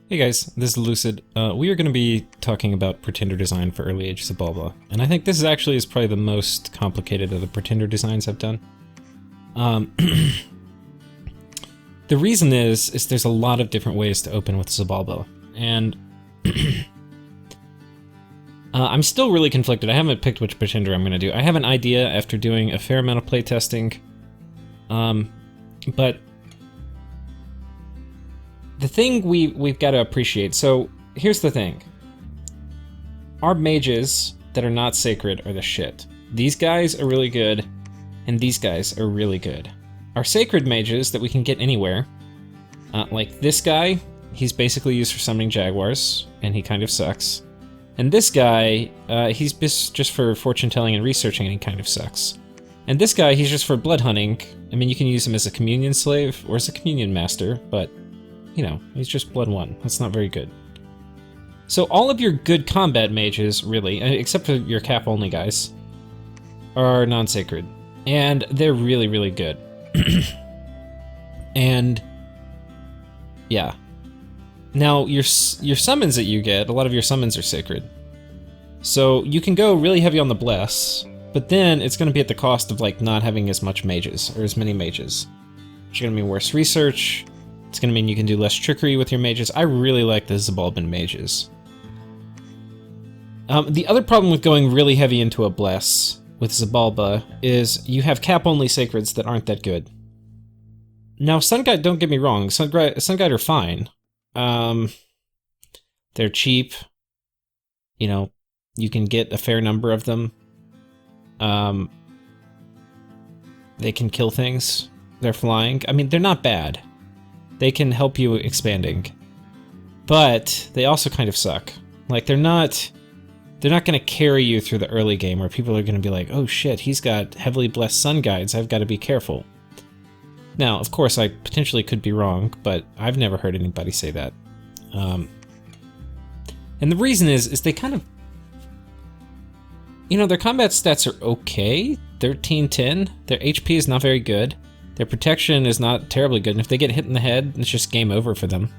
Hey guys, this is Lucid. We are going to be talking about pretender design for early age Xibalba, and I think this is probably the most complicated of the pretender designs I've done. The reason is there's a lot of different ways to open with Xibalba, and I'm still really conflicted. I haven't picked which pretender I'm going to do. I have an idea after doing a fair amount of playtesting, but the thing we've got to appreciate, so here's the thing. Our mages that are not sacred are the shit. These guys are really good, and these guys are really good. Our sacred mages that we can get anywhere, like this guy, he's basically used for summoning jaguars, and he kind of sucks. And this guy, he's just for fortune telling and researching, and he kind of sucks. And this guy, he's just for blood hunting. I mean, you can use him as a communion slave, or as a communion master, but you know, he's just blood 1. That's not very good. So all of your good combat mages, really, except for your cap-only guys, are non-sacred. And they're really, really good. And, yeah. Now, your summons that you get, a lot of your summons are sacred. So you can go really heavy on the bless, but then it's going to be at the cost of, like, not having as much mages, or as many mages. Which are going to mean worse research. It's going to mean you can do less trickery with your mages. I really like the Xibalban mages. The other problem with going really heavy into a bless with Xibalba is you have cap-only sacreds that aren't that good. Now, Sun Guide, don't get me wrong, Sun Guide are fine. They're cheap. You know, you can get a fair number of them. They can kill things. They're flying. I mean, they're not bad. They can help you expanding, but they also kind of suck. Like, they're not going to carry you through the early game where people are going to be like, oh shit, he's got heavily blessed sun guides, I've got to be careful. Now, of course, I potentially could be wrong, but I've never heard anybody say that. And the reason is they kind of, you know, their combat stats are okay, 13-10, their HP is not very good. Their protection is not terribly good, and if they get hit in the head, it's just game over for them.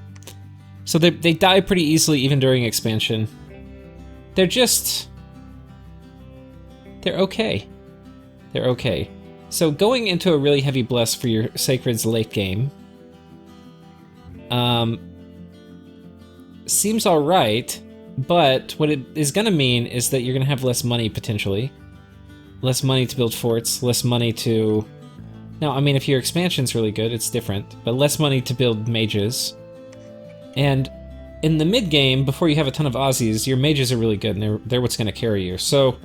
So they die pretty easily even during expansion. They're okay. They're okay. So going into a really heavy bless for your Sacred's late game seems alright, but what it is going to mean is that you're going to have less money potentially. Less money to build forts, less money to... Now, I mean, if your expansion's really good, it's different, but less money to build mages. And in the mid-game, before you have a ton of Aussies, your mages are really good, and they're what's going to carry you. So,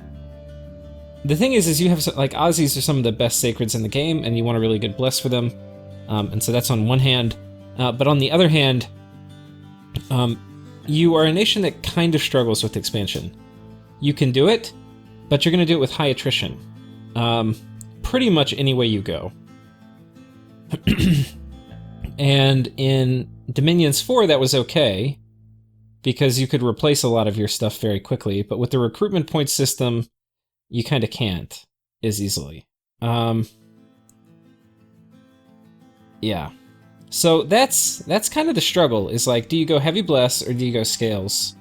the thing is you have, like, Aussies are some of the best sacreds in the game, and you want a really good bless for them. And so that's on one hand. But on the other hand, you are a nation that kind of struggles with expansion. You can do it, but you're going to do it with high attrition. Pretty much any way you go. And in Dominions 4 that was okay, because you could replace a lot of your stuff very quickly, but with the recruitment point system, you kind of can't as easily. Yeah. So that's kind of the struggle, is like, do you go heavy bless or do you go scales?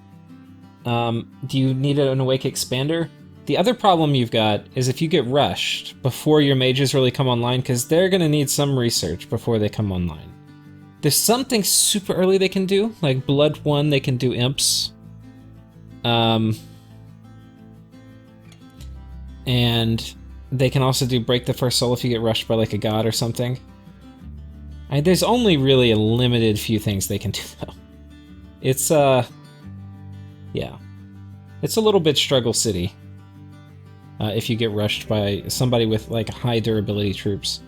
Do you need an awake expander? The other problem you've got is if you get rushed before your mages really come online, because they're going to need some research before they come online. There's something super early they can do, like Blood 1, they can do imps. And they can also do Break the First Soul if you get rushed by like a god or something. There's only really a limited few things they can do though. It's, yeah. It's a little bit struggle city. If you get rushed by somebody with, like, high durability troops.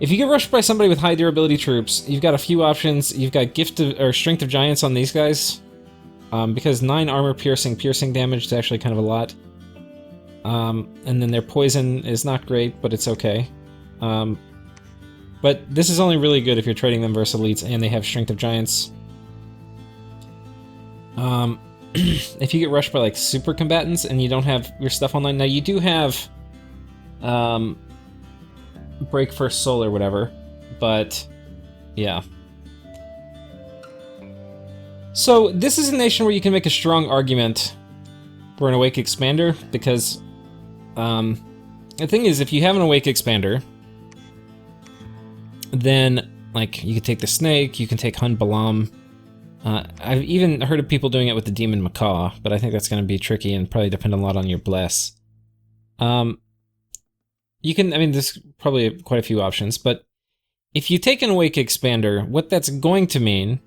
If you get rushed by somebody with high durability troops, you've got a few options. You've got Strength of Giants on these guys, because 9 armor piercing damage is actually kind of a lot. And then their poison is not great, but it's okay. But this is only really good if you're trading them versus elites and they have Strength of Giants. If you get rushed by, like, super combatants and you don't have your stuff online, now you do have Break First Soul or whatever, but yeah. So this is a nation where you can make a strong argument for an Awake Expander, because the thing is, if you have an Awake Expander, then like you could take the Snake, you can take Hun Balam. I've even heard of people doing it with the Demon Macaw, but I think that's going to be tricky and probably depend a lot on your bless. You can, I mean, there's probably quite a few options, but if you take an Awake Expander, what that's going to mean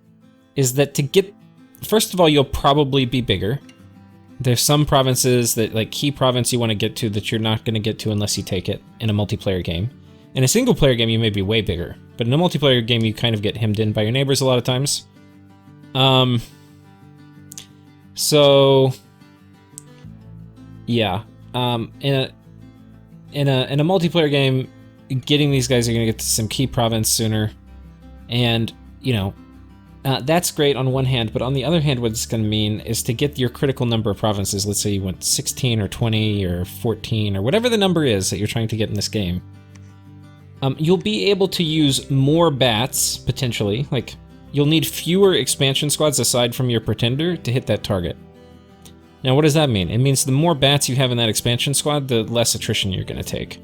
is that to get, first of all, you'll probably be bigger. There's some provinces that, like key province you want to get to that you're not going to get to unless you take it in a multiplayer game. In a single player game, you may be way bigger, but in a multiplayer game, you kind of get hemmed in by your neighbors a lot of times. So yeah, in a multiplayer game, getting these guys are going to get to some key province sooner, and you know, that's great on one hand, but on the other hand, what it's going to mean is to get your critical number of provinces. Let's say you want 16 or 20 or 14 or whatever the number is that you're trying to get in this game. You'll be able to use more bats, potentially. Like, you'll need fewer expansion squads aside from your pretender to hit that target. Now, what does that mean? It means the more bats you have in that expansion squad, the less attrition you're going to take.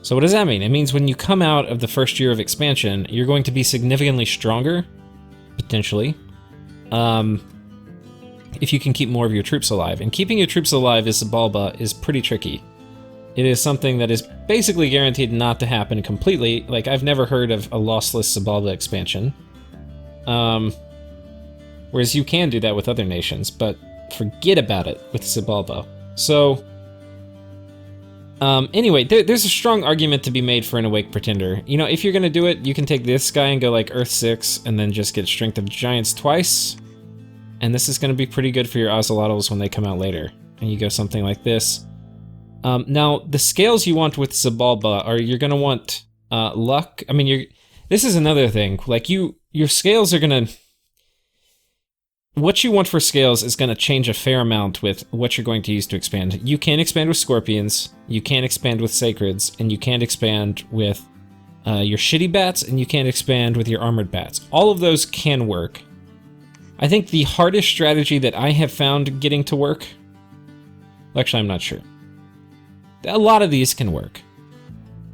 So what does that mean? It means when you come out of the first year of expansion, you're going to be significantly stronger, potentially, if you can keep more of your troops alive. And keeping your troops alive as Xibalba is pretty tricky. It is something that is basically guaranteed not to happen completely. Like, I've never heard of a lossless Xibalba expansion. Whereas you can do that with other nations, but forget about it with Xibalba. So, anyway, there's a strong argument to be made for an Awake Pretender. You know, if you're gonna do it, you can take this guy and go like Earth 6, and then just get Strength of Giants twice. And this is gonna be pretty good for your Ocelotls when they come out later. And you go something like this. Now, the scales you want with Xibalba are, you're gonna want, luck. I mean, this is another thing. Like, your scales are gonna... What you want for scales is gonna change a fair amount with what you're going to use to expand. You can expand with Scorpions, you can expand with Sacreds, and you can expand with your shitty bats, and you can expand with your armored bats. All of those can work. I think the hardest strategy that I have found getting to work... Actually, I'm not sure. A lot of these can work.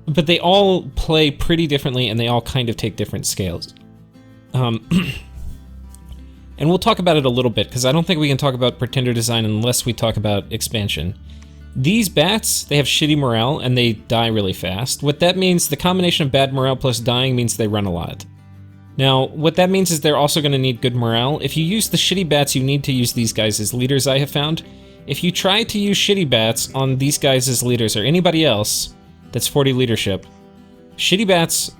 But they all play pretty differently, and they all kind of take different scales. And we'll talk about it a little bit, because I don't think we can talk about Pretender design unless we talk about expansion. These bats, they have shitty morale, and they die really fast. What that means, the combination of bad morale plus dying means they run a lot. Now, what that means is they're also going to need good morale. If you use the shitty bats, you need to use these guys as leaders, I have found. If you try to use shitty bats on these guys as leaders, or anybody else that's 40 leadership, shitty bats,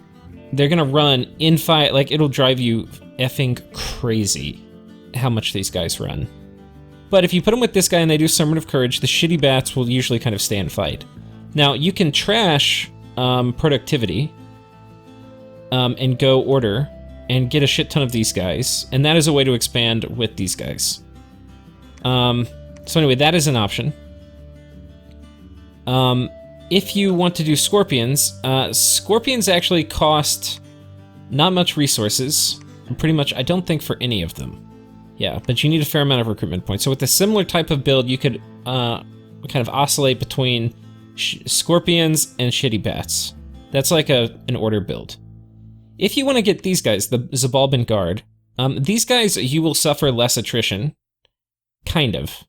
they're gonna run in fight, like, it'll drive you effing crazy how much these guys run. But if you put them with this guy and they do Sermon of Courage, the shitty bats will usually kind of stay and fight. Now, you can trash productivity and go order and get a shit ton of these guys, and that is a way to expand with these guys. So anyway, that is an option. If you want to do Scorpions, Scorpions actually cost not much resources. Pretty much, I don't think for any of them. Yeah, but you need a fair amount of recruitment points. So with a similar type of build, you could kind of oscillate between Scorpions and shitty bats. That's like an order build. If you want to get these guys, the Xibalban Guard, these guys, you will suffer less attrition. Kind of.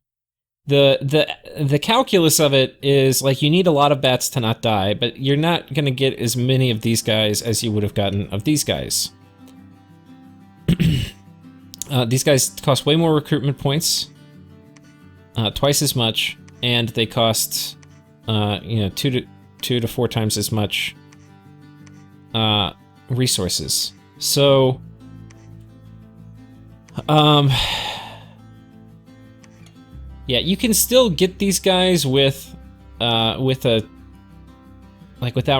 The calculus of it is, like, you need a lot of bats to not die, but you're not going to get as many of these guys as you would have gotten of these guys. These guys cost way more recruitment points, twice as much, and they cost, you know, two to four times as much resources. So, yeah, you can still get these guys with without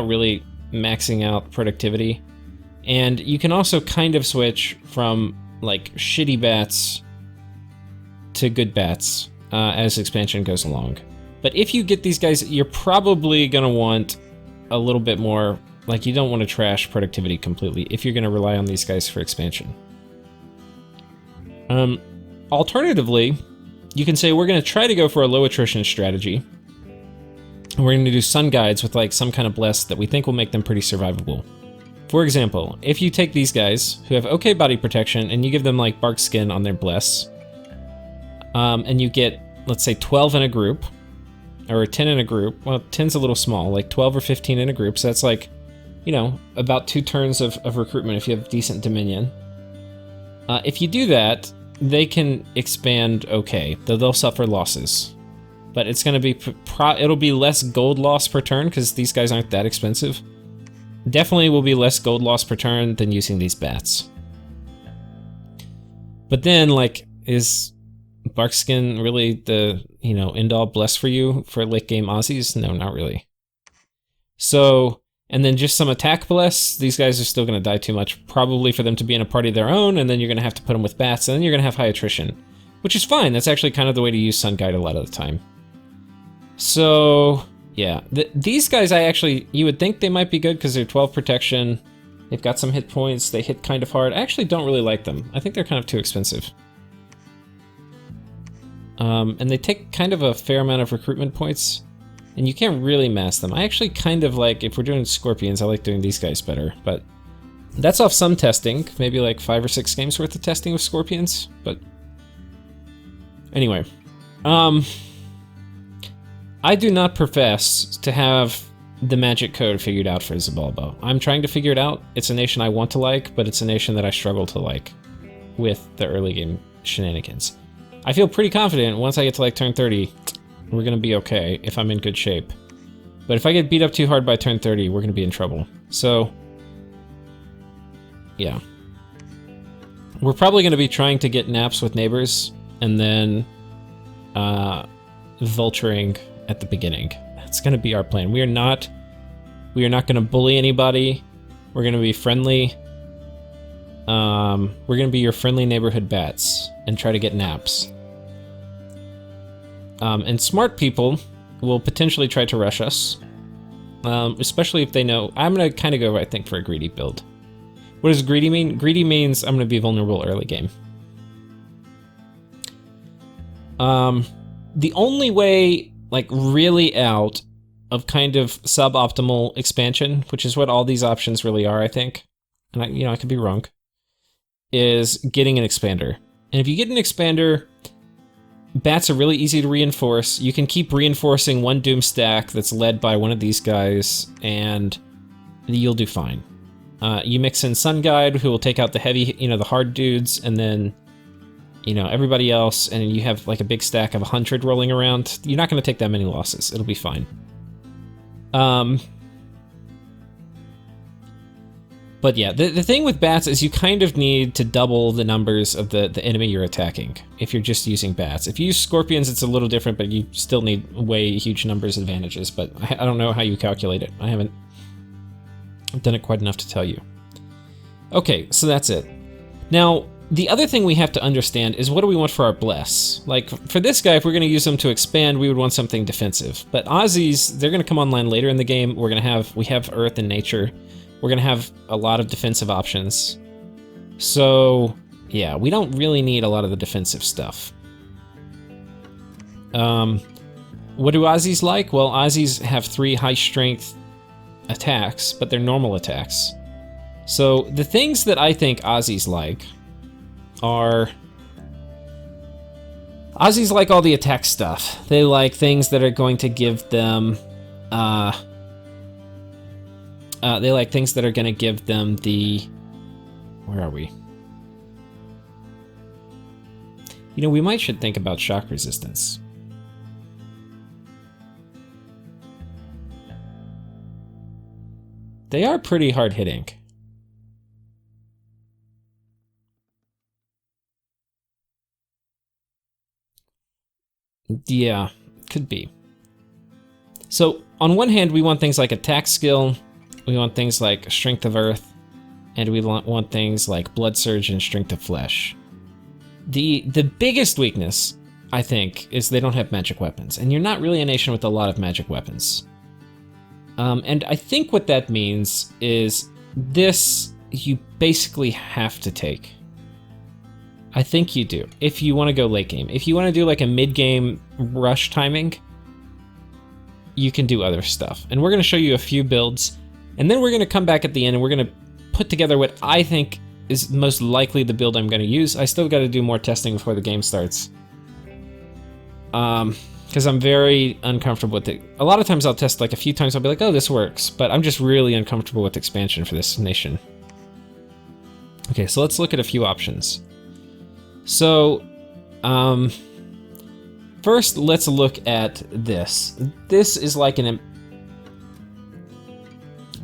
really maxing out productivity. And you can also kind of switch from, like, shitty bats to good bats as expansion goes along. But if you get these guys, you're probably gonna want a little bit more, like, you don't want to trash productivity completely if you're gonna rely on these guys for expansion. Alternatively, you can say we're going to try to go for a low attrition strategy. We're going to do sun guides with like some kind of bless that we think will make them pretty survivable. For example, if you take these guys who have okay body protection and you give them like bark skin on their bless, and you get, let's say, 12 in a group, or 10 in a group. Well, 10's a little small, like 12 or 15 in a group, so that's like, you know, about 2 turns of recruitment if you have decent dominion. If you do that, they can expand okay, though they'll suffer losses. But it's going to be, it'll be less gold loss per turn, because these guys aren't that expensive. Definitely will be less gold loss per turn than using these bats. But then, like, is Barkskin really the, you know, end-all bless for you for late-game Aussies? No, not really. So, and then just some attack bless. These guys are still going to die too much, probably for them to be in a party of their own, and then you're going to have to put them with bats, and then you're going to have high attrition. Which is fine, that's actually kind of the way to use Sun Guide a lot of the time. So, yeah. These guys, you would think they might be good because they're 12 protection, they've got some hit points, they hit kind of hard. I actually don't really like them. I think they're kind of too expensive. And they take kind of a fair amount of recruitment points, and you can't really mass them. I actually kind of like, if we're doing scorpions, I like doing these guys better, but that's off some testing, maybe like 5 or 6 games worth of testing with scorpions, but anyway. I do not profess to have the magic code figured out for Xibalba. I'm trying to figure it out. It's a nation I want to like, but it's a nation that I struggle to like with the early game shenanigans. I feel pretty confident once I get to like turn 30, we're gonna be okay if I'm in good shape. But if I get beat up too hard by turn 30, we're gonna be in trouble. So, yeah. We're probably gonna be trying to get naps with neighbors, and then vulturing at the beginning. That's gonna be our plan. We are not gonna bully anybody. We're gonna be friendly. We're gonna be your friendly neighborhood bats and try to get naps. And smart people will potentially try to rush us, especially if they know. I'm gonna kind of go, I think, for a greedy build. What does greedy mean? Greedy means I'm gonna be vulnerable early game. The only way, like, really out of kind of suboptimal expansion, which is what all these options really are, I think, and I could be wrong, is getting an expander. And if you get an expander, bats are really easy to reinforce. You can keep reinforcing one Doom stack that's led by one of these guys, and you'll do fine. You mix in Sun Guide, who will take out the heavy, the hard dudes, and then, everybody else, and you have like a big stack of 100 rolling around. You're not going to take that many losses. It'll be fine. But yeah, the thing with bats is you kind of need to double the numbers of the enemy you're attacking if you're just using bats. If you use scorpions, it's a little different, but you still need way huge numbers advantages, but I don't know how you calculate it. I haven't done it quite enough to tell you. Okay, so that's it. Now, the other thing we have to understand is what do we want for our bless? Like, for this guy, if we're going to use them to expand, we would want something defensive. But Aussies, they're going to come online later in the game. We have Earth and Nature. We're going to have a lot of defensive options. So, yeah, we don't really need a lot of the defensive stuff. What do Aussies like? Well, Aussies have 3 high-strength attacks, but they're normal attacks. So, the things that I think Aussies like are... Aussies like all the attack stuff. They like things that are going to give them... they like things that are going to give them the... Where are we? We might should think about shock resistance. They are pretty hard-hitting. Yeah, could be. So, on one hand, we want things like attack skill, we want things like Strength of Earth, and we want things like Blood Surge and Strength of Flesh. The biggest weakness, I think, is they don't have magic weapons, and you're not really a nation with a lot of magic weapons. And I think what that means is this you basically have to take. I think you do, if you want to go late game. If you want to do like a mid-game rush timing, you can do other stuff. And we're going to show you a few builds, and then we're going to come back at the end and we're going to put together what I think is most likely the build I'm going to use. I still got to do more testing before the game starts. Because I'm very uncomfortable with it. A lot of times I'll test like a few times, I'll be like, oh, this works, but I'm just really uncomfortable with expansion for this nation. Okay, so let's look at a few options. So, first let's look at this. This is like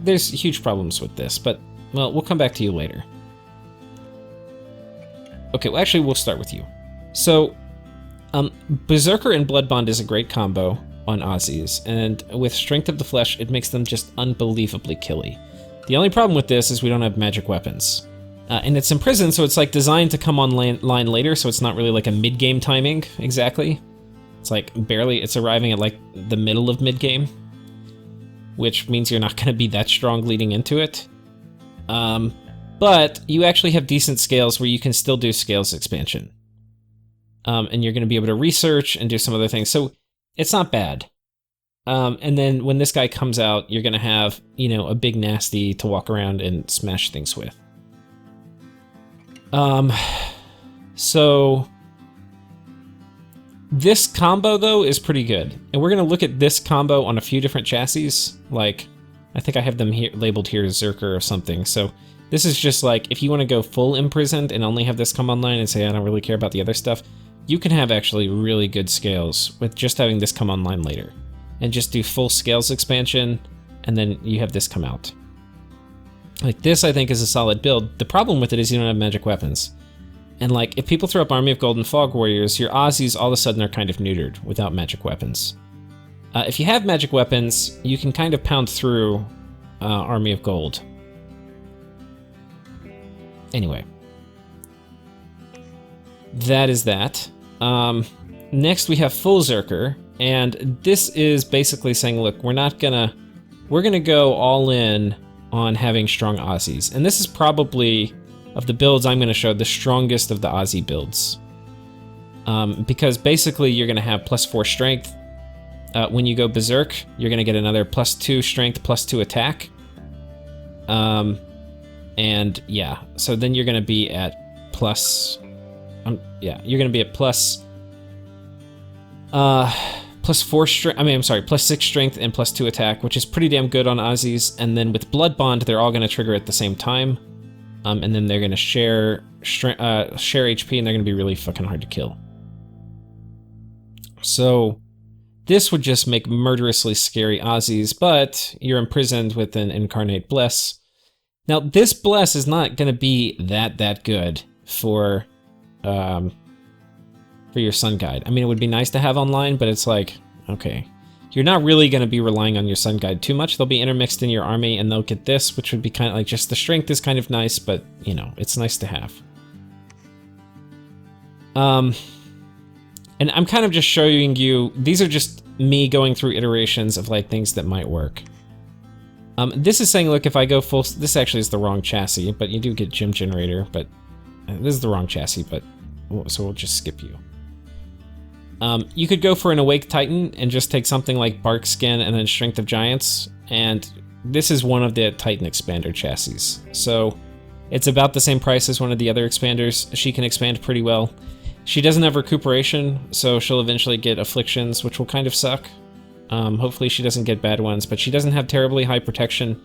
there's huge problems with this, but, well, we'll come back to you later. Okay, well, actually, we'll start with you. So, Berserker and Bloodbond is a great combo on Aussies, and with Strength of the Flesh, it makes them just unbelievably killy. The only problem with this is we don't have magic weapons. And it's imprisoned, so it's like designed to come online later, so it's not really like a mid-game timing, exactly. It's like barely, it's arriving at like the middle of mid-game, which means you're not going to be that strong leading into it. But you actually have decent scales where you can still do scales expansion. And you're going to be able to research and do some other things, so it's not bad. And then when this guy comes out, you're going to have, you know, a big nasty to walk around and smash things with. So this combo though is pretty good, and we're gonna look at this combo on a few different chassis. Like, I think I have them here labeled here as Zurcher or something. So this is just like, if you want to go full imprisoned and only have this come online and say I don't really care about the other stuff, you can have actually really good scales with just having this come online later, and just do full scales expansion, and then you have this come out. Like, this, I think, is a solid build. The problem with it is you don't have magic weapons. And, like, if people throw up Army of Gold and Fog Warriors, your Aussies all of a sudden are kind of neutered without magic weapons. If you have magic weapons, you can kind of pound through Army of Gold. Anyway. That is that. Next, we have Full Zerker. And this is basically saying, look, we're gonna go all in on having strong Aussies. And this is probably, of the builds I'm going to show, the strongest of the Aussie builds. Because basically you're going to have +4 strength. When you go Berserk, you're going to get another +2 strength, +2 attack. And yeah, so then you're going to be at you're going to be at +6 strength and +2 attack, which is pretty damn good on Aussies. And then with Bloodbond, they're all going to trigger at the same time. And then they're going to share HP, and they're going to be really fucking hard to kill. So this would just make murderously scary Aussies, but you're imprisoned with an Incarnate Bless. Now, this Bless is not going to be that good for your Sun Guide. I mean, it would be nice to have online, but it's like, okay. You're not really going to be relying on your Sun Guide too much. They'll be intermixed in your army, and they'll get this, which would be kind of like, just the strength is kind of nice, but, you know, it's nice to have. And I'm kind of just showing you, these are just me going through iterations of, like, things that might work. This is saying, look, if I go full, this actually is the wrong chassis, but you do get Gem Generator, but this is the wrong chassis, but, so we'll just skip you. You could go for an Awake Titan and just take something like Bark Skin and then Strength of Giants, and this is one of the Titan Expander chassis. So it's about the same price as one of the other expanders. She can expand pretty well. She doesn't have Recuperation, so she'll eventually get Afflictions, which will kind of suck. Hopefully she doesn't get bad ones, but she doesn't have terribly high protection.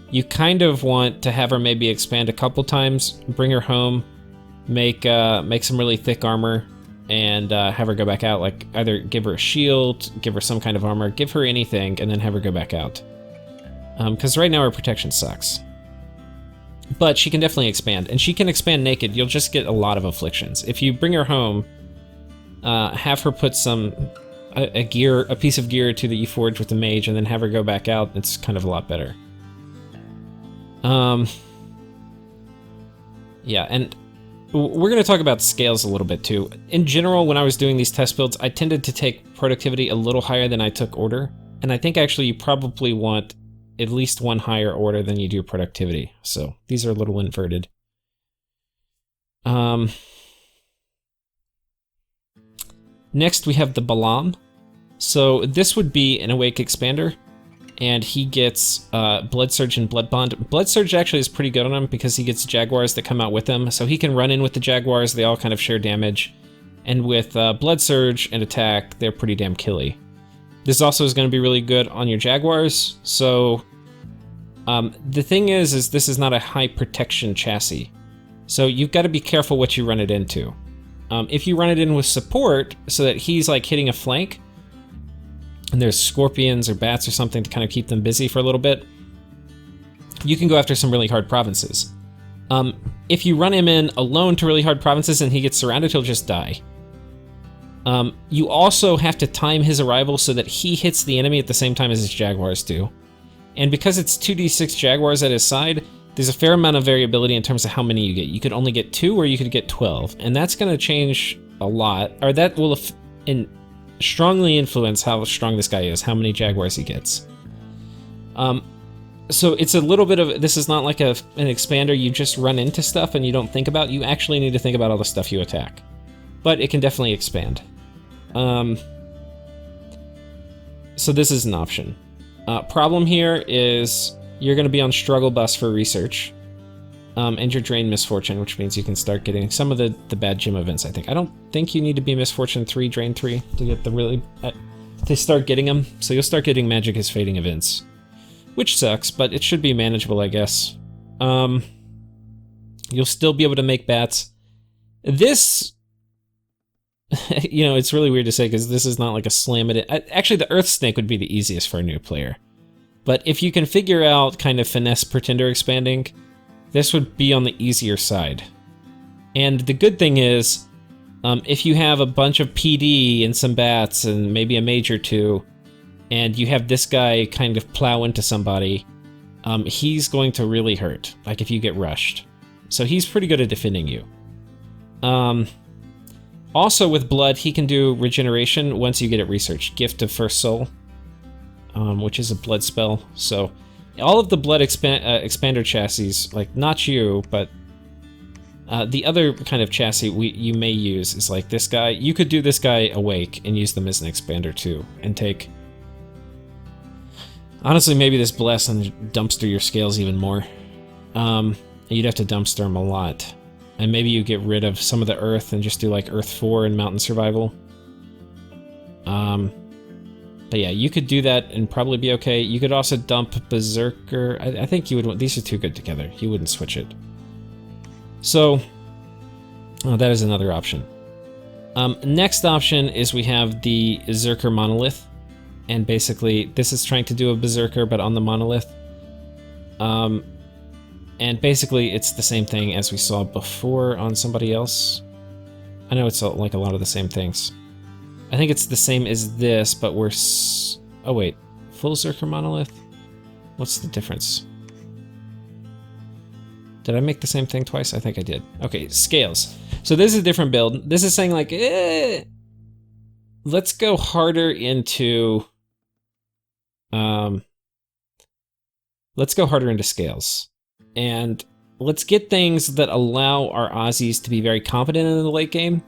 You kind of want to have her maybe expand a couple times, bring her home, make some really thick armor, and have her go back out. Like, either give her a shield, give her some kind of armor, give her anything, and then have her go back out. Because right now her protection sucks. But she can definitely expand, and she can expand naked. You'll just get a lot of afflictions. If you bring her home, have her put a piece of gear to the E-Forge with the mage, and then have her go back out, it's kind of a lot better. Yeah, and we're going to talk about scales a little bit too. In general, when I was doing these test builds, I tended to take productivity a little higher than I took order. And I think actually you probably want at least one higher order than you do productivity. So these are a little inverted. Next, we have the Balam. So this would be an Awake Expander, and he gets Blood Surge and Blood Bond. Blood Surge actually is pretty good on him because he gets Jaguars that come out with him, so he can run in with the Jaguars. They all kind of share damage, and with Blood Surge and Attack, they're pretty damn killy. This also is going to be really good on your Jaguars, so the thing is this is not a high protection chassis, so you've got to be careful what you run it into. If you run it in with support, so that he's like hitting a flank, and there's scorpions or bats or something to kind of keep them busy for a little bit, you can go after some really hard provinces. If you run him in alone to really hard provinces and he gets surrounded, he'll just die. You also have to time his arrival so that he hits the enemy at the same time as his Jaguars do. And because it's 2d6 Jaguars at his side, there's a fair amount of variability in terms of how many you get. You could only get 2 or you could get 12, and that's going to change a lot, or that will strongly influence how strong this guy is, how many Jaguars he gets. So it's a little bit of, this is not like an expander you just run into stuff and you don't think about. You actually need to think about all the stuff you attack. But it can definitely expand. So this is an option. Problem here is you're going to be on struggle bus for research. And you're drained misfortune, which means you can start getting some of the bad gym events, I think. I don't think you need to be misfortune 3, drain 3 to get the really... to start getting them. So you'll start getting magic is fading events. Which sucks, but it should be manageable, I guess. You'll still be able to make bats. This... you know, it's really weird to say because this is not like a slam it in. Actually, the Earth Snake would be the easiest for a new player. But if you can figure out kind of finesse Pretender expanding, this would be on the easier side. And the good thing is, if you have a bunch of PD and some bats and maybe a mage or two, and you have this guy kind of plow into somebody, he's going to really hurt, like if you get rushed. So he's pretty good at defending you. Also with Blood, he can do regeneration once you get it researched. Gift of First Soul, which is a blood spell. So all of the Blood expander chassis, like not you, but the other kind of chassis you may use is like this guy. You could do this guy awake and use them as an expander too, and take... Honestly, maybe this Bless and dumpster your scales even more. You'd have to dumpster them a lot. And maybe you get rid of some of the Earth and just do like Earth 4 and Mountain Survival. But yeah, you could do that and probably be okay. You could also dump Berserker. I think you would... These are too good together. You wouldn't switch it. So, that is another option. Next option is we have the Zurcher Monolith. And basically, this is trying to do a Berserker, but on the Monolith. And basically, it's the same thing as we saw before on somebody else. I know it's like a lot of the same things. I think it's the same as this, but we're... Oh wait, full Zurcher Monolith? What's the difference? Did I make the same thing twice? I think I did. Okay, scales. So this is a different build. This is saying like, let's go harder into... let's go harder into scales. And let's get things that allow our Aussies to be very competent in the late game,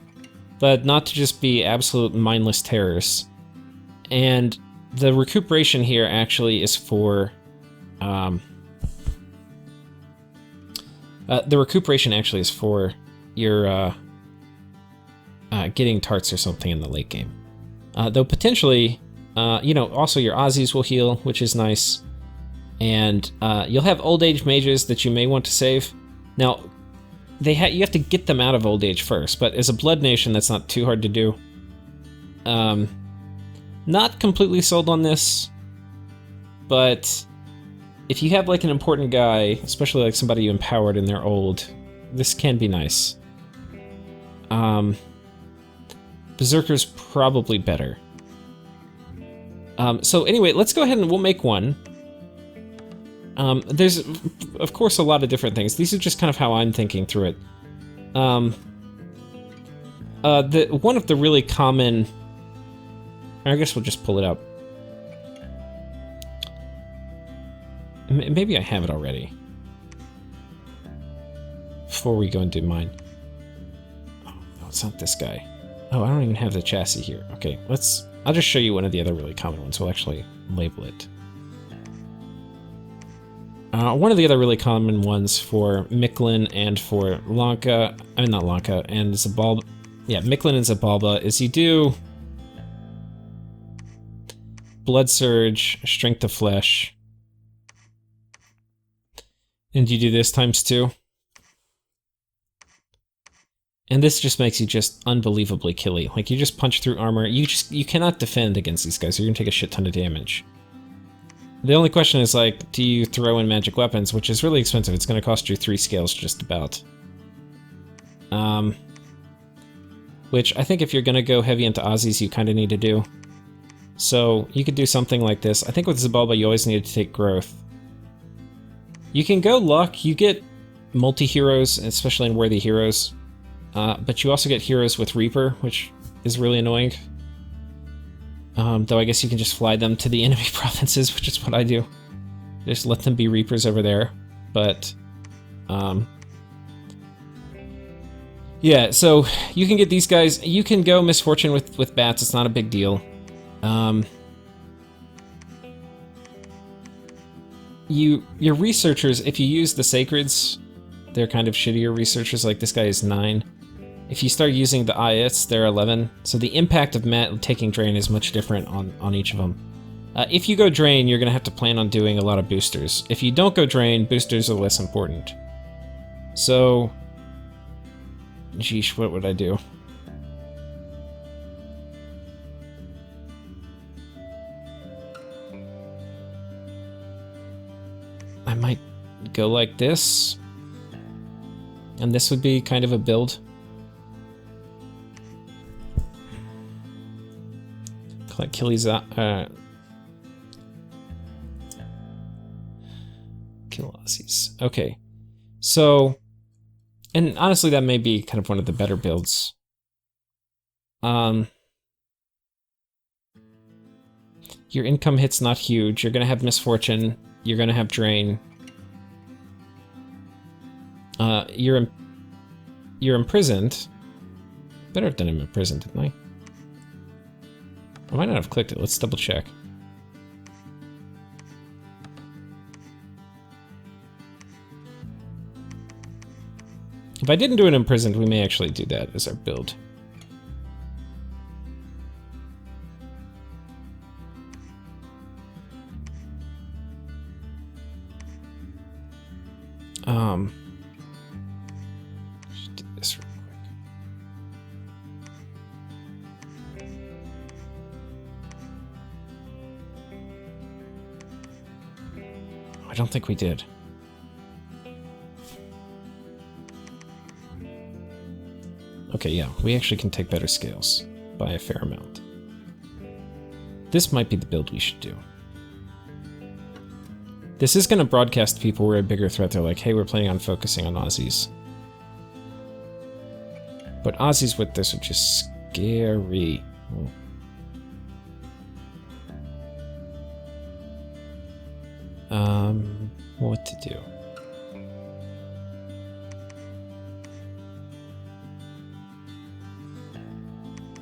but not to just be absolute mindless terrorists. And the recuperation here actually is for... the recuperation actually is for your getting tarts or something in the late game. Though potentially, you know, also your Aussies will heal, which is nice. And you'll have old age mages that you may want to save. Now, you have to get them out of old age first, but as a blood nation, that's not too hard to do. Not completely sold on this, but if you have like an important guy, especially like somebody you empowered and they're old, this can be nice. Berserker's probably better. So anyway, let's go ahead and we'll make one. There's, of course, a lot of different things. These are just kind of how I'm thinking through it. One of the really common... I guess we'll just pull it up. Maybe I have it already. Before we go into mine. Oh, no, it's not this guy. Oh, I don't even have the chassis here. Okay, I'll just show you one of the other really common ones. We'll actually label it. One of the other really common ones for Micklin and for Lanka, I mean not Lanka, and Xibalba, yeah, Micklin and Xibalba is you do Blood Surge, Strength of Flesh, and you do this ×2. And this just makes you just unbelievably killy. Like, you just punch through armor, you cannot defend against these guys, you're gonna take a shit ton of damage. The only question is, like, do you throw in magic weapons, which is really expensive. It's going to cost you 3 scales just about. Which I think if you're going to go heavy into Aussies, you kind of need to do. So you could do something like this. I think with Xibalba, you always need to take growth. You can go luck. You get multi-heroes, especially in worthy heroes. But you also get heroes with Reaper, which is really annoying. Though I guess you can just fly them to the enemy provinces, which is what I do. Just let them be Reapers over there. But, yeah, so you can get these guys. You can go Misfortune with bats. It's not a big deal. Your researchers, if you use the Sacreds, they're kind of shittier researchers. Like, this guy is 9. If you start using the IS, they're 11. So the impact of taking Drain is much different on each of them. If you go Drain, you're going to have to plan on doing a lot of boosters. If you don't go Drain, boosters are less important. So, geesh, what would I do? I might go like this. And this would be kind of a build. Like kill Aussies. Okay. So, and honestly, that may be kind of one of the better builds. Your income hit's not huge. You're gonna have Misfortune. You're gonna have Drain. You're imprisoned. Better have done him imprisoned, didn't I? I might not have clicked it. Let's double check. If I didn't do it imprisoned, we may actually do that as our build. Just do this real quick. I don't think we did. Okay, yeah, we actually can take better scales by a fair amount. This might be the build we should do. This is going to broadcast to people we're a bigger threat. They're like, hey, we're planning on focusing on Aussies. But Aussies with this are just scary. What to do?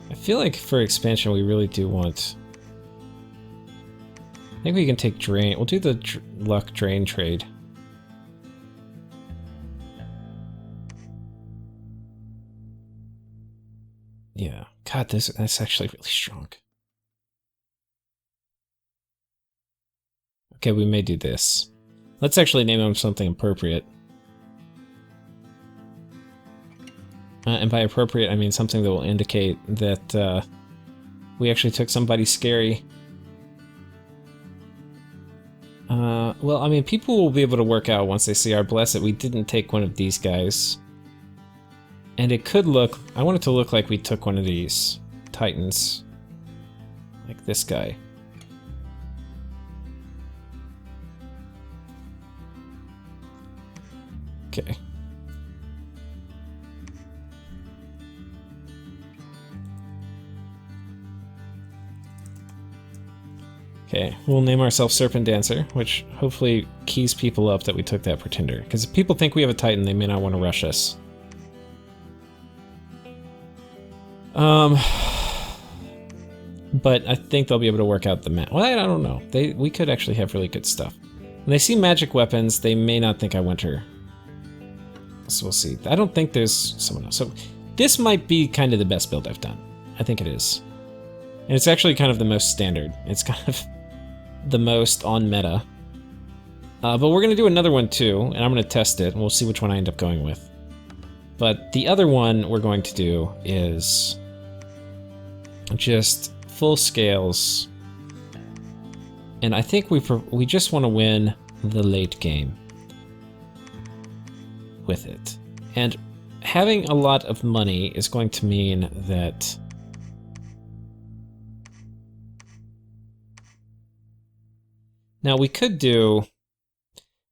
I feel like for expansion we really do want... I think we can take Drain. We'll do the luck Drain trade. Yeah. God, that's actually really strong. Okay, we may do this. Let's actually name him something appropriate. And by appropriate, I mean something that will indicate that we actually took somebody scary. Well, I mean, people will be able to work out once they see our Blessed. We didn't take one of these guys. And it could look... I want it to look like we took one of these Titans. Like this guy. Okay. Okay, we'll name ourselves Serpent Dancer, which hopefully keys people up that we took that Pretender. Because if people think we have a Titan, they may not want to rush us. Um, but I think they'll be able to work out the map. Well, I don't know. We could actually have really good stuff. When they see magic weapons, they may not think I winter. So we'll see. I don't think there's someone else. So this might be kind of the best build I've done. I think it is. And it's actually kind of the most standard. It's kind of the most on meta. But we're going to do another one too, and I'm going to test it, and we'll see which one I end up going with. But the other one we're going to do is just full scales. And I think we just want to win the late game with it. And having a lot of money is going to mean that now we could do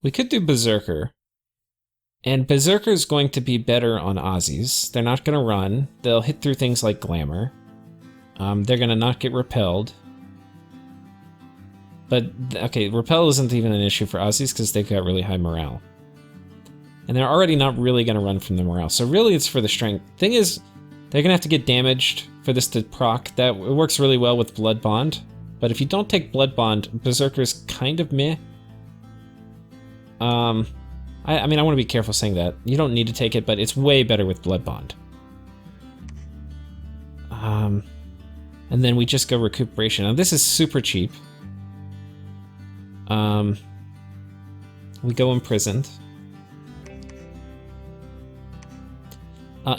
Berserker. And Berserker is going to be better on Aussies. They're not going to run. They'll hit through things like Glamour. They're going to not get repelled. But, okay, repel isn't even an issue for Aussies because they've got really high morale. And they're already not really going to run from the morale. So really it's for the strength. Thing is, they're going to have to get damaged for this to proc. That it works really well with Blood Bond. But if you don't take Blood Bond, Berserker's kind of meh. I mean, I want to be careful saying that. You don't need to take it, but it's way better with Blood Bond. And then we just go Recuperation. Now this is super cheap. We go Imprisoned.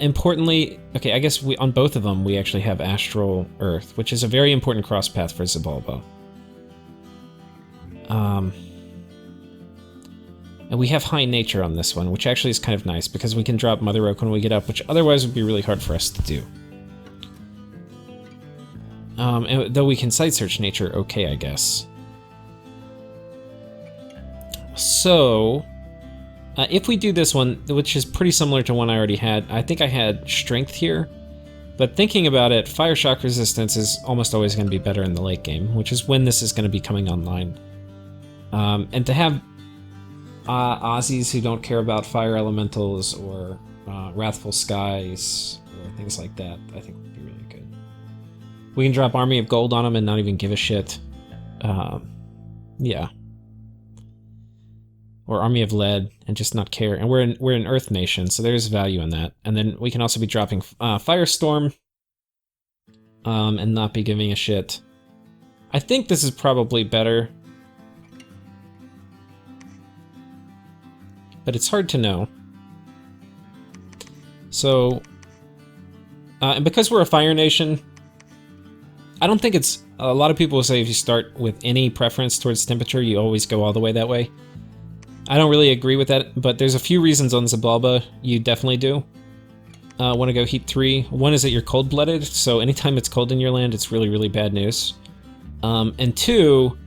Importantly, okay, I guess on both of them we actually have Astral Earth, which is a very important cross path for Xibalba. And we have High Nature on this one, which actually is kind of nice because we can drop Mother Oak when we get up, which otherwise would be really hard for us to do. And though we can Site Search Nature okay, I guess. So, if we do this one, which is pretty similar to one I already had, I think I had Strength here. But thinking about it, Fire Shock Resistance is almost always going to be better in the late game, which is when this is going to be coming online. And to have Aussies who don't care about Fire Elementals or Wrathful Skies or things like that, I think would be really good. We can drop Army of Gold on them and not even give a shit. Yeah. Or Army of Lead and just not care. And we're an Earth nation, so there's value in that. And then we can also be dropping Firestorm and not be giving a shit. I think this is probably better. But it's hard to know. So, and because we're a fire nation, I don't think it's... A lot of people will say if you start with any preference towards temperature, you always go all the way that way. I don't really agree with that, but there's a few reasons on Xibalba you definitely do want to go Heat 3. One is that you're cold-blooded, so anytime it's cold in your land, it's really, really bad news. And two,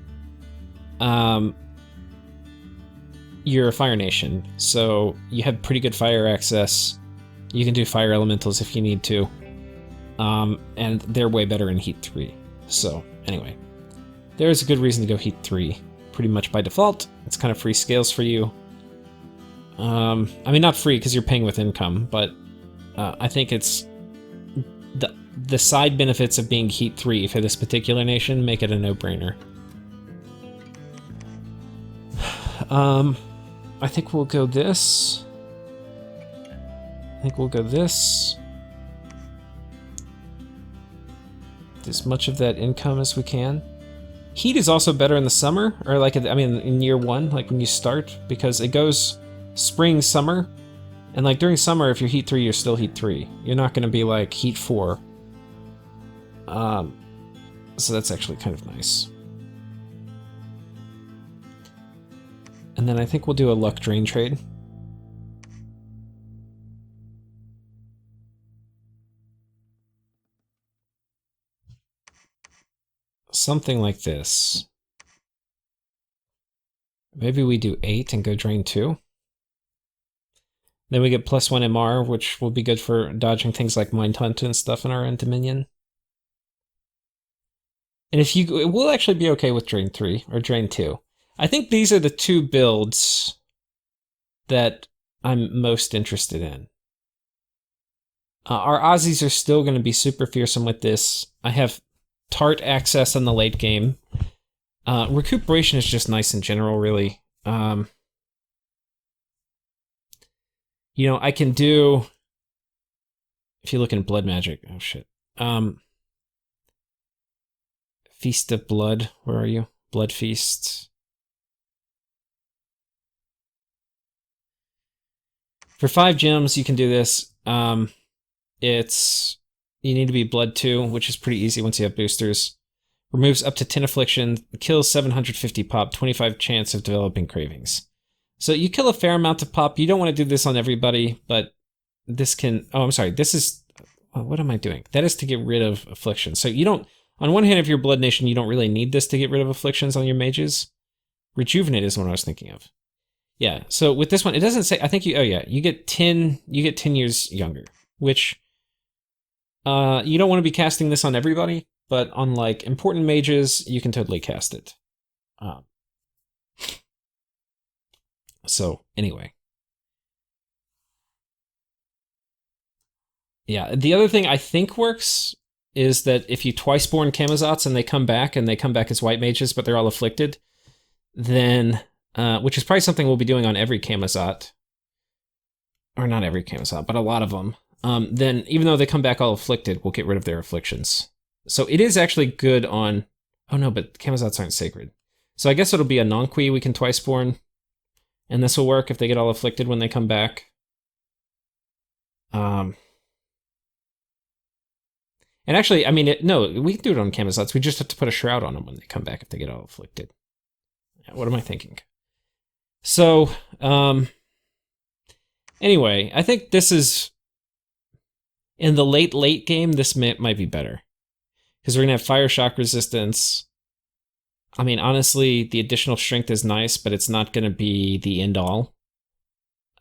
you're a fire nation, so you have pretty good fire access. You can do fire elementals if you need to. And they're way better in Heat 3. So, anyway. There's a good reason to go Heat 3. Pretty much by default. It's kind of free scales for you. I mean, not free because you're paying with income, but I think it's... The side benefits of being Heat 3 for this particular nation make it a no-brainer. I think we'll go this. I think we'll go this. As much of that income as we can. Heat is also better in the summer, or like, I mean, in year one, like when you start, because it goes spring, summer, and like during summer, if you're Heat 3, you're still Heat 3. You're not going to be like Heat 4. So that's actually kind of nice. And then I think we'll do a luck drain trade. Something like this. Maybe we do 8 and go drain 2. Then we get +1 MR, which will be good for dodging things like Mind Hunt and stuff in our end Dominion. And if you, we'll actually be okay with drain 3 or drain 2. I think these are the two builds that I'm most interested in. Our Aussies are still going to be super fearsome with this. I have tart access in the late game. Recuperation is just nice in general, really. You know, I can do... If you look in blood magic... Oh, shit. Feast of Blood. Where are you? Blood Feast. For 5 gems, you can do this. It's... You need to be Blood 2, which is pretty easy once you have boosters. Removes up to 10 affliction. Kills 750 pop. 25 chance of developing cravings. So you kill a fair amount of pop. You don't want to do this on everybody, but this can... Oh, I'm sorry. This is... Oh, what am I doing? That is to get rid of affliction. So you don't... On one hand, if you're Blood Nation, you don't really need this to get rid of afflictions on your mages. Rejuvenate is what I was thinking of. Yeah, so with this one, it doesn't say... I think you... Oh, yeah. You get 10 years younger, which... you don't want to be casting this on everybody, but on, like, important mages, you can totally cast it. So, anyway. Yeah, the other thing I think works is that if you twice-born Camazotz and they come back as white mages, but they're all afflicted, then, which is probably something we'll be doing on every Camazotz, or not every Camazotz, but a lot of them, then even though they come back all afflicted, we'll get rid of their afflictions. So it is actually good on... Oh no, but Camazotz aren't sacred. So I guess it'll be a non-Qui we can twice-born, and this will work if they get all afflicted when they come back. And actually, I mean, no, we can do it on Camazotz. We just have to put a shroud on them when they come back if they get all afflicted. What am I thinking? So, anyway, I think this is... In the late game, this might be better. Because we're going to have fire shock resistance. I mean, honestly, the additional strength is nice, but it's not going to be the end-all.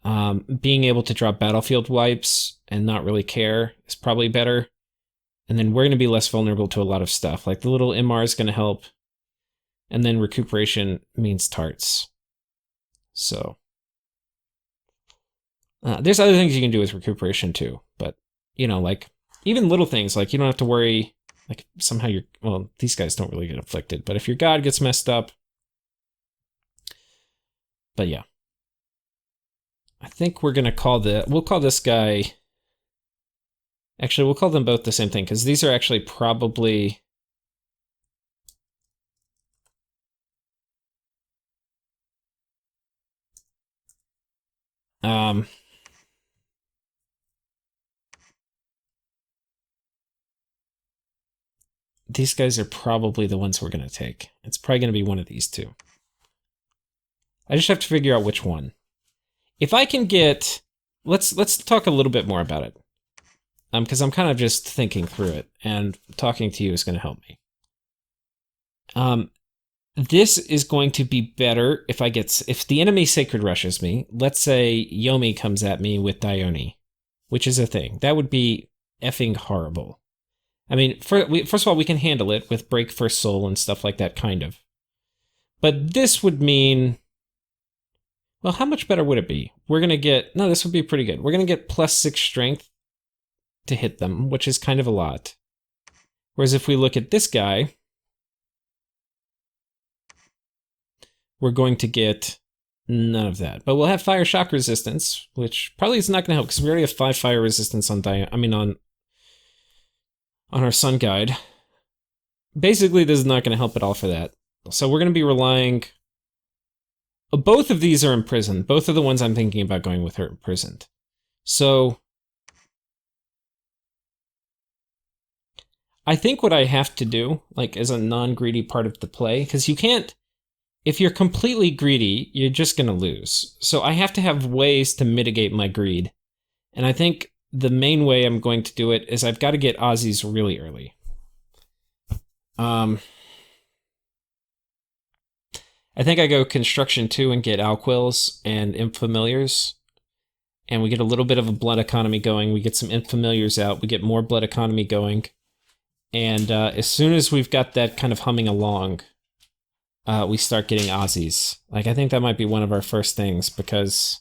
Being able to drop battlefield wipes and not really care is probably better. And then we're going to be less vulnerable to a lot of stuff. Like the little MR is going to help. And then recuperation means tarts. So. There's other things you can do with recuperation too. But, you know, like, even little things. Like, you don't have to worry, like, somehow you're... Well, these guys don't really get afflicted. But if your god gets messed up... But yeah. I think we're going to call we'll call this guy... Actually, we'll call them both the same thing, because these are actually probably... These guys are probably the ones we're going to take. It's probably going to be one of these two. I just have to figure out which one. If I can get... Let's talk a little bit more about it. Because I'm kind of just thinking through it, and talking to you is going to help me. This is going to be better if if the enemy sacred rushes me. Let's say Yomi comes at me with Dione, which is a thing. That would be effing horrible. I mean, first of all, we can handle it with Break First Soul and stuff like that, kind of. But this would mean... Well, how much better would it be? We're going to get... No, this would be pretty good. We're going to get +6 strength to hit them, which is kind of a lot. Whereas if we look at this guy, we're going to get none of that. But we'll have fire shock resistance, which probably is not going to help because we already have 5 fire resistance on our Sun Guide. Basically, this is not going to help at all for that. So we're going to be relying... Both of these are imprisoned. Both of the ones I'm thinking about going with are imprisoned. So I think what I have to do, like, as a non-greedy part of the play, because you can't... If you're completely greedy, you're just going to lose. So I have to have ways to mitigate my greed. And I think the main way I'm going to do it is I've got to get Aussies really early. I think I go Construction 2 and get Alquils and Infamiliars. And we get a little bit of a blood economy going. We get some Infamiliars out. We get more blood economy going. And as soon as we've got that kind of humming along, we start getting Aussies. Like, I think that might be one of our first things, because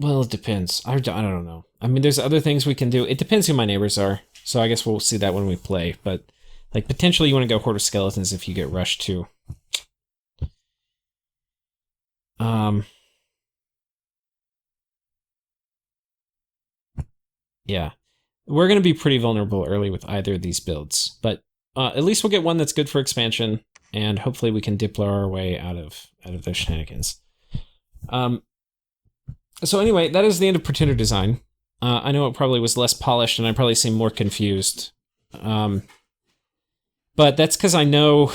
Well, it depends. I don't know. I mean, there's other things we can do. It depends who my neighbors are. So I guess we'll see that when we play. But, like, potentially you want to go Horde of Skeletons if you get rushed too. Yeah. We're going to be pretty vulnerable early with either of these builds. But at least we'll get one that's good for expansion. And hopefully we can Diplo our way out of those shenanigans. So anyway, that is the end of Pretender design. I know it probably was less polished and I probably seem more confused. But that's because I know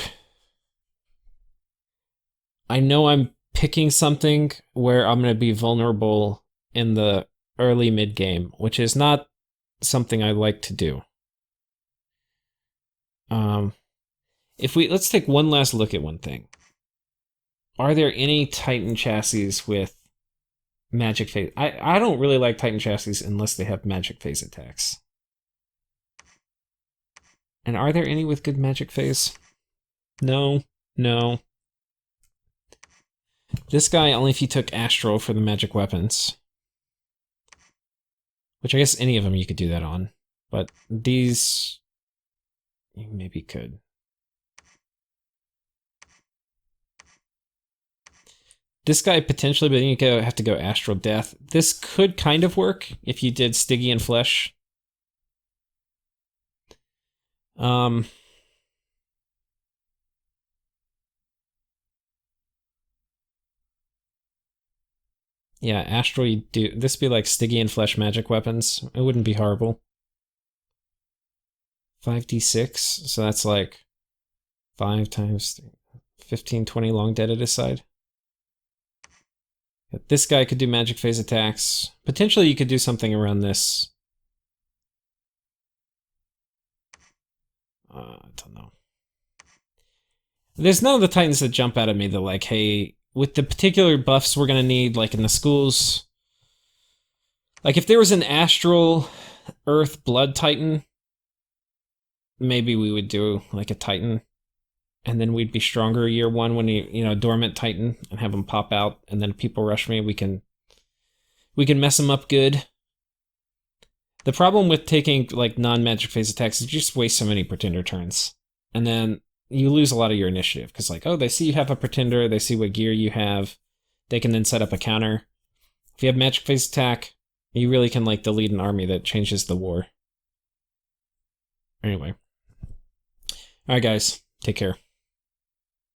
I'm picking something where I'm going to be vulnerable in the early mid-game, which is not something I like to do. Let's take one last look at one thing. Are there any Titan chassis with magic phase? I don't really like Titan chassis unless they have magic phase attacks. And are there any with good magic phase? No. This guy, only if you took Astral for the magic weapons. Which I guess any of them you could do that on. But these, you maybe could. This guy potentially, but then you have to go Astral Death. This could kind of work if you did Stygian Flesh. Yeah, Astral, you do this be like Stygian Flesh magic weapons. It wouldn't be horrible. 5d6, so that's like 5 times 15, 20 long dead at his side. This guy could do magic phase attacks. Potentially you could do something around this. I don't know. There's none of the Titans that jump out at me that like, hey, with the particular buffs we're going to need, like in the schools. Like if there was an Astral Earth Blood Titan, maybe we would do like a Titan. And then we'd be stronger year one when Dormant Titan and have them pop out. And then people rush me, we can mess them up good. The problem with taking like non-magic phase attacks is you just waste so many Pretender turns. And then you lose a lot of your initiative. Because like, oh, they see you have a Pretender, they see what gear you have. They can then set up a counter. If you have magic phase attack, you really can like delete an army that changes the war. Anyway. Alright guys, take care.